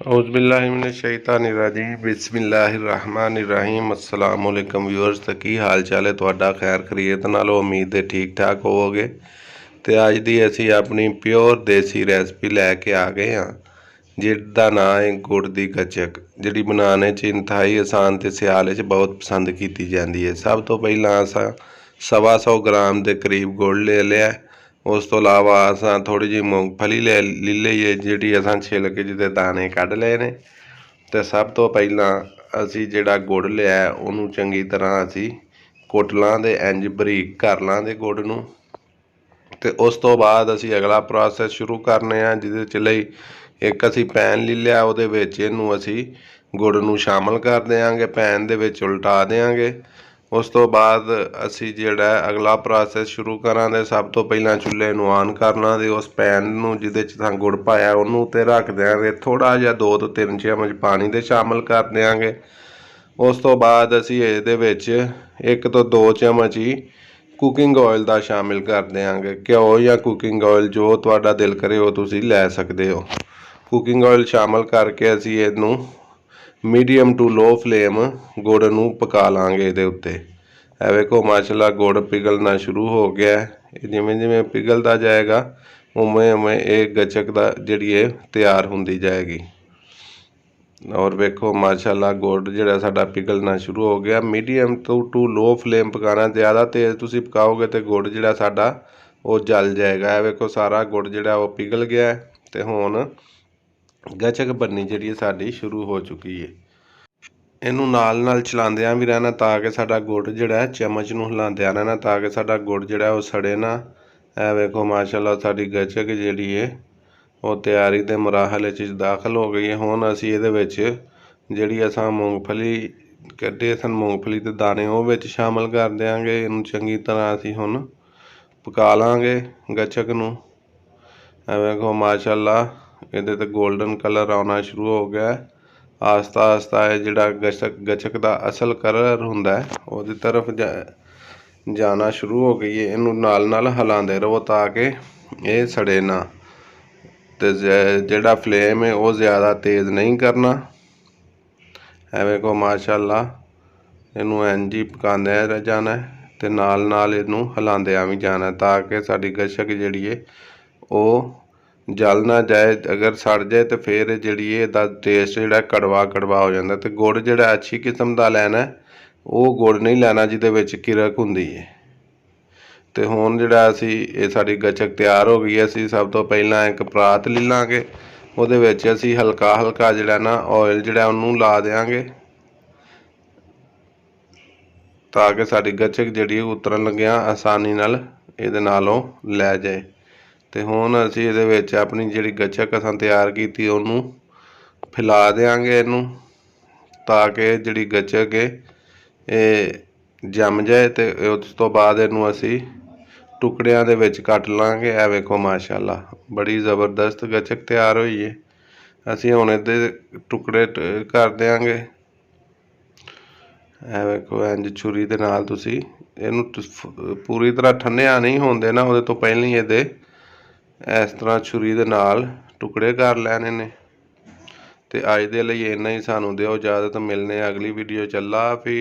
औज़ुबिल्लाहिमिनश्शैतानिर्रजीम बिस्मिल्लाहिर्रहमानिर्रहीम अस्सलाम वालेकुम व्यूअर्स। तो की हाल चाल है तुहाडा? खैर खरीत नालों उम्मीद है ठीक ठाक होवोगे। तो अज दी असी अपनी प्योर देसी रैसपी लैके आ गए हाँ, जिसका नाम है गुड़ की गचक, जिहड़ी बनाने च इंतहाई आसान तो सियाल च बहुत पसंद की जाती है। सब तो पहला असा 125 ग्राम के करीब गुड़ ले लिया। उस तो अलावा असा थोड़ी जी मूँगफली ले ली है, जी असा छिल के जिहदे दाने कढ़ लए ने। तो सब तो पहला असी जिहड़ा गुड़ लिया उन्होंने चंगी तरह असी कुट लांदे, इंज बरीक कर लांदे गुड़ नूं। तो उस तो बाद असी अगला प्रोसैस शुरू करने हैं, जिहदे च लई एक असी पैन ले लिया, उहदे विच इहनूं असी गुड़ नूं शामिल कर देंगे, पैन दे विच उल्टा देंगे। उस तो बाद असी जिहड़ा अगला प्रोसैस शुरू करांगे, सब तो पहला चुल्हे नूं ऑन करना ते उस पैन नूं जिहदे च तां गुड़ पाया उहनूं ते रख देंगे। थोड़ा जिहा 2 ਤੋਂ 3 चम्मच पानी दे शामिल कर देंगे। उस तो बाद असी इहदे विच 1 ਤੋਂ 2 चम्मच ही कुकिंग ऑयल का शामिल कर देंगे। घ्यो या कुकिंग ऑयल जो तुहाडा दिल करे वो तुसी लै सकदे हो। कुकिंग ऑयल शामिल करके असी इहनूं मीडियम टू लो फ्लेम गुड़ नूं पका लांगे। इहदे उत्ते ए वेखो माशाअल्लाह गुड़ पिघलना शुरू हो गया है। जिवें जिवें पिघलता जाएगा उवें उवें ये गचक दा जिहड़ी है तैयार होंदी जाएगी। और वेखो माशाअल्लाह गुड़ जिहड़ा साडा पिघलना शुरू हो गया। मीडियम टू लो फ्लेम पकाना, ज़्यादा तेज़ तुसी पकाओगे तो गुड़ जिहड़ा साडा वो जल जाएगा। है वेखो सारा गुड़ जिहड़ा वो पिघल गया है। तो हुण गचक बननी जिहड़ी साडी शुरू हो चुकी है। इनू नाल नाल चलांदियां भी रहना ताकि साडा गुड़ जिहड़ा चम्मच नूं हिलांदियां रहना ताकि साडा गुड़ जिहड़ा वो सड़े ना। है वेखो माशाअल्लाह साडी गचक जिहड़ी है वो तैयारी दे मराहल च दाखिल हो गई है। हुण असीं इहदे विच जिहड़ी असां मूँगफली कड्ढे सन, मूँगफली दे दाने वो विच शामिल कर देंगे। इनू चंगी तरह असीं हुण पका लांगे गचक नूं। है वेखो माशाअल्लाह इहदे ते गोल्डन कलर आउणा शुरू हो गया। आस्ता आस्ता है जिहड़ा गचक का असल कलर हुंदा है उहदी तरफ जाना शुरू हो गई है। इनू नाल नाल हिलांदे रहो ताकि ये सड़े ना। तो जिहड़ा फ्लेम है वो ज़्यादा तेज़ नहीं करना। है वेखो माशाअल्लाह इनू इंज ही पकांदे जाना है ते नाल नाल इनू हिलांदियां भी जाना ताकि साडी गचक जिहड़ी है वो जल ना जाए। अगर सड़ जाए तो फिर जिहड़ी इहदा टेस्ट जिहड़ा कड़वा कड़वा हो जाता। तो गुड़ जिहड़ा अच्छी किस्म का लैना है, वो गुड़ नहीं लैना जिहदे विच किरक हुंदी है। तो हुण जिहड़ा असी ये साडी गचक तैयार हो गई है। असी सब तो पहला एक परात ले लांगे, उहदे विच असी हल्का हल्का जिहड़ा ना ऑयल जिहड़ा उहनूं ला देंगे ताकि साडी गचक जिहड़ी उतरन लग्गियां आसानी नाल इहदे नालों लै जाए। तो हुण असी इहदे विच अपनी जिहड़ी गचक असां तैयार कीती उहनूं फैला देंगे इनू ताकि जिहड़ी गचक है ये जम जाए। तो उस तो बाद इनू असी टुकड़ियां दे विच कट लांगे। है वेखो माशाअल्लाह बड़ी ज़बरदस्त गचक तैयार हुई है। असी हुण इहदे टुकड़े कर देंगे। है वेखो इंज छुरी दे नाल तुसी इहनूं पूरी तरह ठंडिया नहीं होण देना, उहदे तो पहले ही इहदे इस तरह छुरी दे नाल टुकड़े कर लैने ने। ते अज दे लई इन्ना ही। सानूं दिओ इजाज़त, मिलने अगली वीडियो च। अल्लाह हाफिज़।